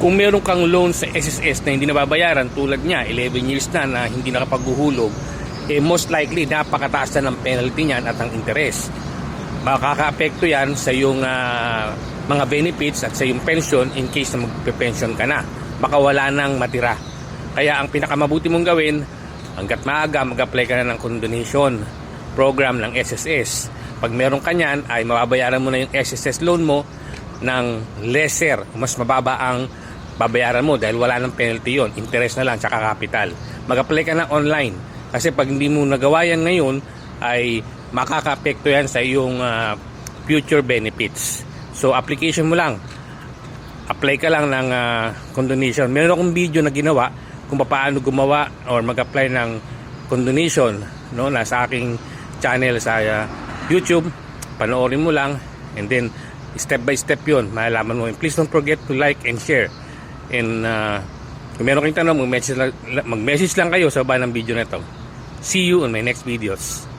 Kung meron kang loan sa SSS na hindi nababayaran, tulad niya 11 years na hindi nakapaghuhulog, most likely napakataas na ng penalty niyan at ang interest. Makaka-apekto yan sa iyong mga benefits at sa iyong pension in case na magpe-pension ka na. Baka wala nang matira. Kaya ang pinakamabuti mong gawin, hanggat maaga, mag-apply ka na ng condonation program ng SSS. Pag meron ka niyan, ay mababayaran mo na yung SSS loan mo ng lesser, mas mababa ang babayaran mo dahil wala ng penalty yon, interest na lang tsaka capital. Mag-apply ka na online kasi pag hindi mo nagawa yan ngayon ay makaka-apekto yan sa iyong future benefits. So application mo lang, apply ka lang ng condonation. Meron akong video na ginawa kung paano gumawa or mag-apply ng condonation, no, nasa aking channel sa YouTube. Panoorin mo lang and then step by step yun, malalaman mo. And please don't forget to like and share. And kung meron kayong tanong, mag-message lang kayo sa baba ng video na ito. See you on my next videos.